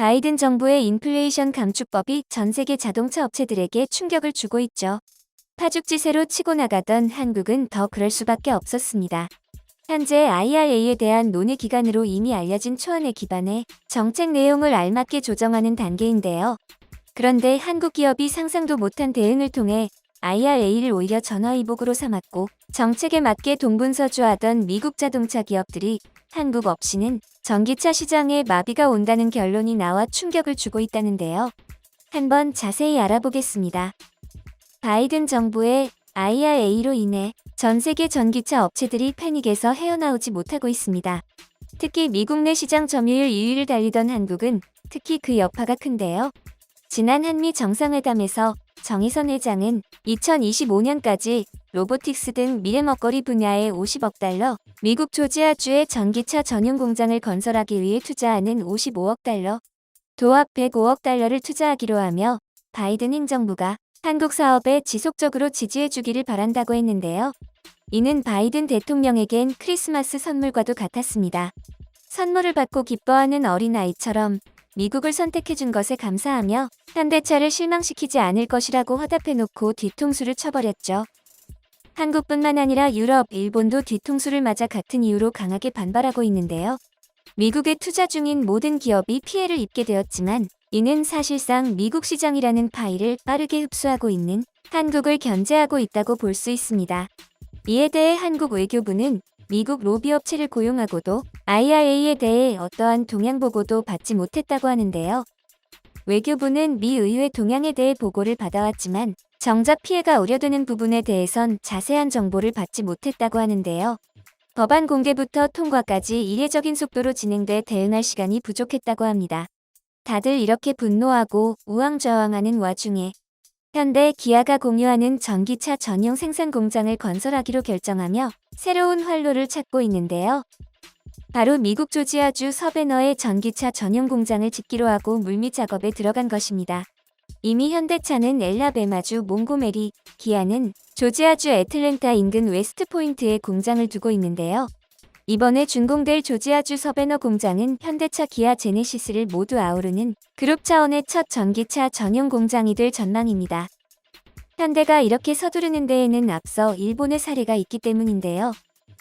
바이든 정부의 인플레이션 감축법이 전 세계 자동차 업체들에게 충격을 주고 있죠. 파죽지세로 치고 나가던 한국은 더 그럴 수밖에 없었습니다. 현재 IRA에 대한 논의 기간으로 이미 알려진 초안에 기반해 정책 내용을 알맞게 조정하는 단계인데요. 그런데 한국 기업이 상상도 못한 대응을 통해 IRA를 오히려 전화위복으로 삼았고 정책에 맞게 동분서주하던 미국 자동차 기업들이 한국 없이는 전기차 시장에 마비가 온다는 결론이 나와 충격을 주고 있다는데요. 한번 자세히 알아보겠습니다. 바이든 정부의 IRA로 인해 전 세계 전기차 업체들이 패닉에서 헤어나오지 못하고 있습니다. 특히 미국 내 시장 점유율 2위를 달리던 한국은 특히 그 여파가 큰데요. 지난 한미 정상회담에서 정의선 회장은 2025년까지 로보틱스 등 미래 먹거리 분야에 50억 달러, 미국 조지아주에 전기차 전용 공장을 건설하기 위해 투자하는 55억 달러, 도합 105억 달러를 투자하기로 하며 바이든 행정부가 한국 사업에 지속적으로 지지해주기를 바란다고 했는데요. 이는 바이든 대통령에겐 크리스마스 선물과도 같았습니다. 선물을 받고 기뻐하는 어린아이처럼 미국을 선택해준 것에 감사하며 현대차를 실망시키지 않을 것이라고 화답해놓고 뒤통수를 쳐버렸죠. 한국뿐만 아니라 유럽, 일본도 뒤통수를 맞아 같은 이유로 강하게 반발하고 있는데요. 미국에 투자 중인 모든 기업이 피해를 입게 되었지만 이는 사실상 미국 시장이라는 파이를 빠르게 흡수하고 있는 한국을 견제하고 있다고 볼 수 있습니다. 이에 대해 한국 외교부는 미국 로비업체를 고용하고도 IRA에 대해 어떠한 동향 보고도 받지 못했다고 하는데요. 외교부는 미 의회 동향에 대해 보고를 받아왔지만 정작 피해가 우려되는 부분에 대해선 자세한 정보를 받지 못했다고 하는데요. 법안 공개부터 통과까지 이례적인 속도로 진행돼 대응할 시간이 부족했다고 합니다. 다들 이렇게 분노하고 우왕좌왕하는 와중에 현대, 기아가 공유하는 전기차 전용 생산 공장을 건설하기로 결정하며 새로운 활로를 찾고 있는데요. 바로 미국 조지아주 서베너에 전기차 전용 공장을 짓기로 하고 물밑 작업에 들어간 것입니다. 이미 현대차는 엘라베마주 몽고메리, 기아는 조지아주 애틀랜타 인근 웨스트포인트에 공장을 두고 있는데요. 이번에 준공될 조지아주 서베너 공장은 현대차, 기아, 제네시스를 모두 아우르는 그룹 차원의 첫 전기차 전용 공장이 될 전망입니다. 현대가 이렇게 서두르는 데에는 앞서 일본의 사례가 있기 때문인데요.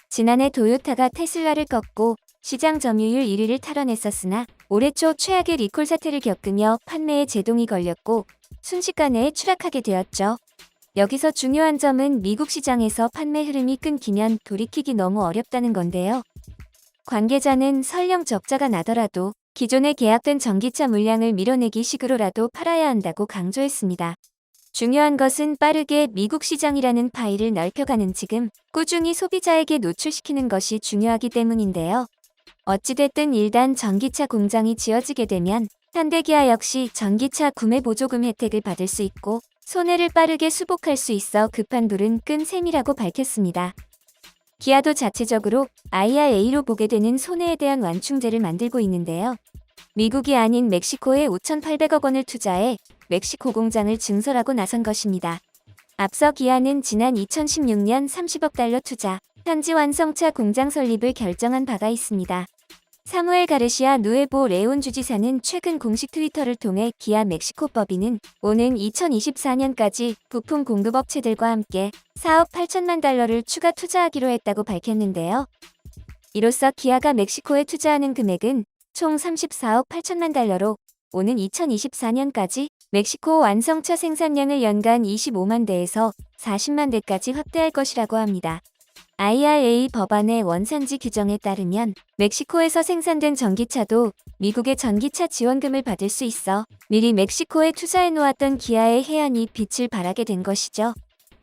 지난해 토요타가 테슬라를 꺾고 시장 점유율 1위를 탈환했었으나 올해 초 최악의 리콜 사태를 겪으며 판매에 제동이 걸렸고 순식간에 추락하게 되었죠. 여기서 중요한 점은 미국 시장에서 판매 흐름이 끊기면 돌이키기 너무 어렵다는 건데요. 관계자는 설령 적자가 나더라도 기존에 계약된 전기차 물량을 밀어내기 식으로라도 팔아야 한다고 강조했습니다. 중요한 것은 빠르게 미국 시장이라는 파이를 넓혀가는 지금 꾸준히 소비자에게 노출시키는 것이 중요하기 때문인데요. 어찌됐든 일단 전기차 공장이 지어지게 되면 현대기아 역시 전기차 구매 보조금 혜택을 받을 수 있고 손해를 빠르게 수복할 수 있어 급한 불은 끈 셈이라고 밝혔습니다. 기아도 자체적으로 IRA로 보게 되는 손해에 대한 완충제를 만들고 있는데요. 미국이 아닌 멕시코에 5,800억 원을 투자해 멕시코 공장을 증설하고 나선 것입니다. 앞서 기아는 지난 2016년 30억 달러 투자, 현지 완성차 공장 설립을 결정한 바가 있습니다. 사무엘 가르시아 누에보 레온 주지사는 최근 공식 트위터를 통해 기아 멕시코 법인은 오는 2024년까지 부품 공급업체들과 함께 4억 8천만 달러를 추가 투자하기로 했다고 밝혔는데요. 이로써 기아가 멕시코에 투자하는 금액은 총 34억 8천만 달러로 오는 2024년까지 멕시코 완성차 생산량을 연간 25만 대에서 40만 대까지 확대할 것이라고 합니다. IRA 법안의 원산지 규정에 따르면 멕시코에서 생산된 전기차도 미국의 전기차 지원금을 받을 수 있어 미리 멕시코에 투자해 놓았던 기아의 해안이 빛을 발하게 된 것이죠.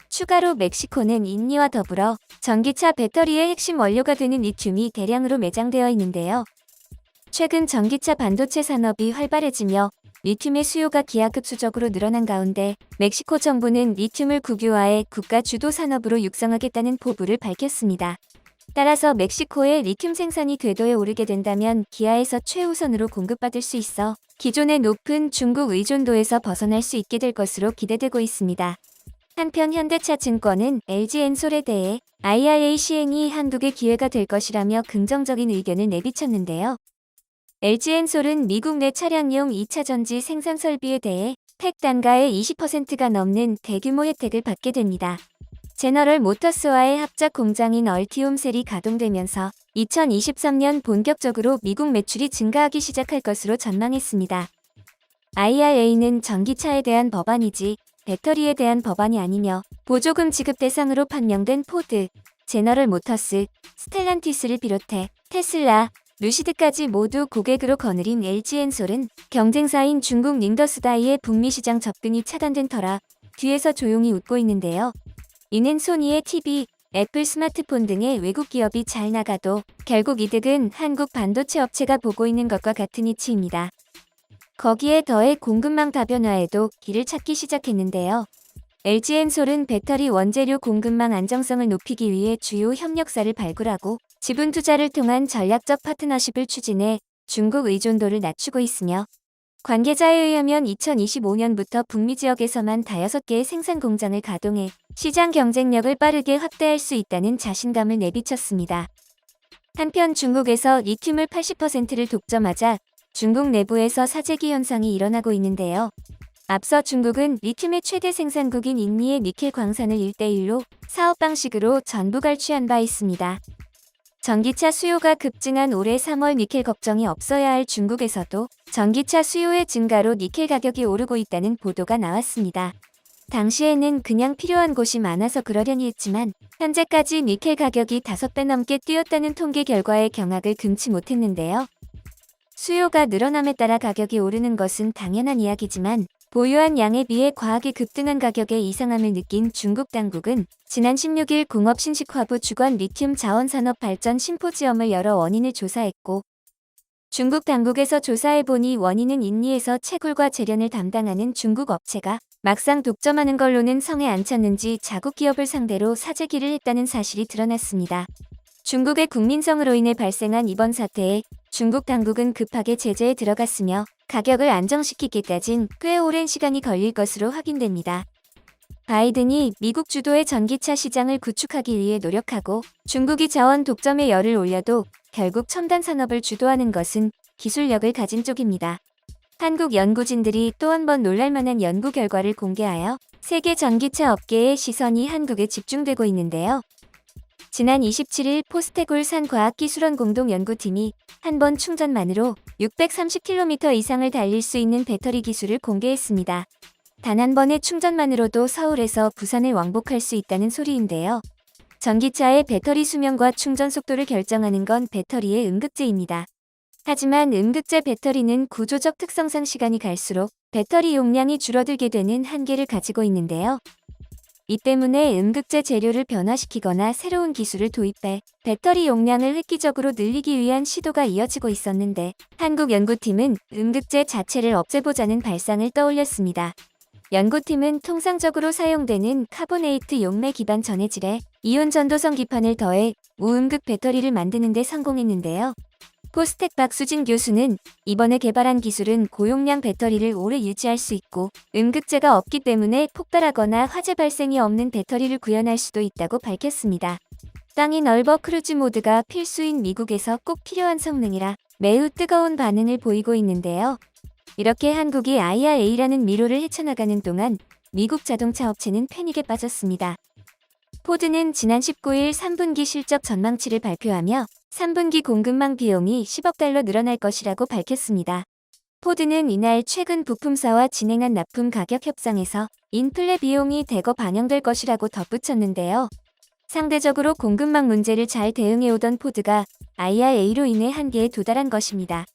추가로 멕시코는 인니와 더불어 전기차 배터리의 핵심 원료가 되는 리튬이 대량으로 매장되어 있는데요. 최근 전기차 반도체 산업이 활발해지며 리튬의 수요가 기하급수적으로 늘어난 가운데 멕시코 정부는 리튬을 국유화해 국가 주도 산업으로 육성하겠다는 포부를 밝혔습니다. 따라서 멕시코의 리튬 생산이 궤도에 오르게 된다면 기아에서 최우선으로 공급받을 수 있어 기존의 높은 중국 의존도에서 벗어날 수 있게 될 것으로 기대되고 있습니다. 한편 현대차증권은 LG엔솔에 대해 IRA 시행이 한국의 기회가 될 것이라며 긍정적인 의견을 내비쳤는데요. LG엔솔은 미국 내 차량용 2차 전지 생산 설비에 대해 팩 단가의 20%가 넘는 대규모 혜택을 받게 됩니다. 제너럴 모터스와의 합작 공장인 얼티움셀이 가동되면서 2023년 본격적으로 미국 매출이 증가하기 시작할 것으로 전망했습니다. IRA는 전기차에 대한 법안이지 배터리에 대한 법안이 아니며 보조금 지급 대상으로 판명된 포드, 제너럴 모터스, 스텔란티스를 비롯해 테슬라, 루시드까지 모두 고객으로 거느린 LG엔솔은 경쟁사인 중국 닝더스다이의 북미 시장 접근이 차단된 터라 뒤에서 조용히 웃고 있는데요. 이는 소니의 TV, 애플 스마트폰 등의 외국 기업이 잘 나가도 결국 이득은 한국 반도체 업체가 보고 있는 것과 같은 이치입니다. 거기에 더해 공급망 다변화에도 길을 찾기 시작했는데요. LG엔솔은 배터리 원재료 공급망 안정성을 높이기 위해 주요 협력사를 발굴하고 지분 투자를 통한 전략적 파트너십을 추진해 중국 의존도를 낮추고 있으며 관계자에 의하면 2025년부터 북미 지역에서만 5개의 생산 공장을 가동해 시장 경쟁력을 빠르게 확대할 수 있다는 자신감을 내비쳤습니다. 한편 중국에서 리튬을 80%를 독점하자 중국 내부에서 사재기 현상이 일어나고 있는데요. 앞서 중국은 리튬의 최대 생산국인 인니의 니켈 광산을 1대1로 사업 방식으로 전부 갈취한 바 있습니다. 전기차 수요가 급증한 올해 3월 니켈 걱정이 없어야 할 중국에서도 전기차 수요의 증가로 니켈 가격이 오르고 있다는 보도가 나왔습니다. 당시에는 그냥 필요한 곳이 많아서 그러려니 했지만 현재까지 니켈 가격이 5배 넘게 뛰었다는 통계 결과에 경악을 금치 못했는데요. 수요가 늘어남에 따라 가격이 오르는 것은 당연한 이야기지만 보유한 양에 비해 과하게 급등한 가격의 이상함을 느낀 중국 당국은 지난 16일 공업신식화부 주관 리튬 자원산업 발전 심포지엄을 열어 원인을 조사했고 중국 당국에서 조사해보니 원인은 인니에서 채굴과 제련을 담당하는 중국 업체가 막상 독점하는 걸로는 성에 안 찼는지 자국 기업을 상대로 사재기를 했다는 사실이 드러났습니다. 중국의 국민성으로 인해 발생한 이번 사태에 중국 당국은 급하게 제재에 들어갔으며 가격을 안정시키기까진 꽤 오랜 시간이 걸릴 것으로 확인됩니다. 바이든이 미국 주도의 전기차 시장을 구축하기 위해 노력하고 중국이 자원 독점에 열을 올려도 결국 첨단 산업을 주도하는 것은 기술력을 가진 쪽입니다. 한국 연구진들이 또 한 번 놀랄만한 연구 결과를 공개하여 세계 전기차 업계의 시선이 한국에 집중되고 있는데요. 지난 27일 포스테골 산과학기술원 공동연구팀이 한 번 충전만으로 630km 이상을 달릴 수 있는 배터리 기술을 공개했습니다. 단 한 번의 충전만으로도 서울에서 부산을 왕복할 수 있다는 소리인데요. 전기차의 배터리 수명과 충전 속도를 결정하는 건 배터리의 음극재입니다. 하지만 음극재 배터리는 구조적 특성상 시간이 갈수록 배터리 용량이 줄어들게 되는 한계를 가지고 있는데요. 이 때문에 음극재 재료를 변화시키거나 새로운 기술을 도입해 배터리 용량을 획기적으로 늘리기 위한 시도가 이어지고 있었는데 한국 연구팀은 음극재 자체를 없애보자는 발상을 떠올렸습니다. 연구팀은 통상적으로 사용되는 카보네이트 용매 기반 전해질에 이온 전도성 기판을 더해 무음극 배터리를 만드는 데 성공했는데요. 포스텍 박수진 교수는 이번에 개발한 기술은 고용량 배터리를 오래 유지할 수 있고 음극재가 없기 때문에 폭발하거나 화재 발생이 없는 배터리를 구현할 수도 있다고 밝혔습니다. 땅이 넓어 크루즈 모드가 필수인 미국에서 꼭 필요한 성능이라 매우 뜨거운 반응을 보이고 있는데요. 이렇게 한국이 IRA라는 미로를 헤쳐나가는 동안 미국 자동차 업체는 패닉에 빠졌습니다. 포드는 지난 19일 3분기 실적 전망치를 발표하며 3분기 공급망 비용이 10억 달러 늘어날 것이라고 밝혔습니다. 포드는 이날 최근 부품사와 진행한 납품 가격 협상에서 인플레 비용이 대거 반영될 것이라고 덧붙였는데요. 상대적으로 공급망 문제를 잘 대응해오던 포드가 IRA로 인해 한계에 도달한 것입니다.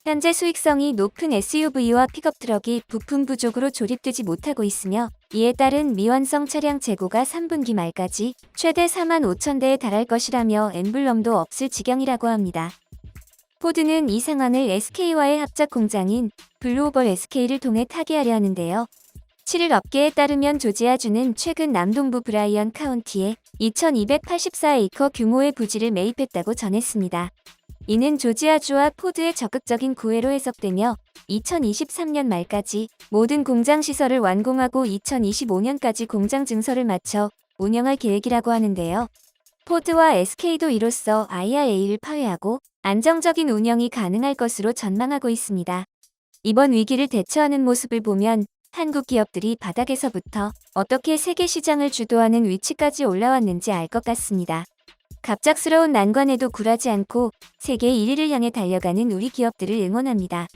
현재 수익성이 높은 SUV와 픽업 트럭이 부품 부족으로 조립되지 못하고 있으며 이에 따른 미완성 차량 재고가 3분기 말까지 최대 4만 5천 대에 달할 것이라며 엠블럼도 없을 지경이라고 합니다. 포드는 이 상황을 SK와의 합작 공장인 블루오벌 SK를 통해 타개하려 하는데요. 7일 업계에 따르면 조지아주는 최근 남동부 브라이언 카운티에 2284에이커 규모의 부지를 매입했다고 전했습니다. 이는 조지아주와 포드의 적극적인 구애로 해석되며 2023년 말까지 모든 공장 시설을 완공하고 2025년까지 공장 증설을 마쳐 운영할 계획이라고 하는데요. 포드와 SK도 이로써 IRA를 파회하고 안정적인 운영이 가능할 것으로 전망하고 있습니다. 이번 위기를 대처하는 모습을 보면 한국 기업들이 바닥에서부터 어떻게 세계 시장을 주도하는 위치까지 올라왔는지 알 것 같습니다. 갑작스러운 난관에도 굴하지 않고 세계 1위를 향해 달려가는 우리 기업들을 응원합니다.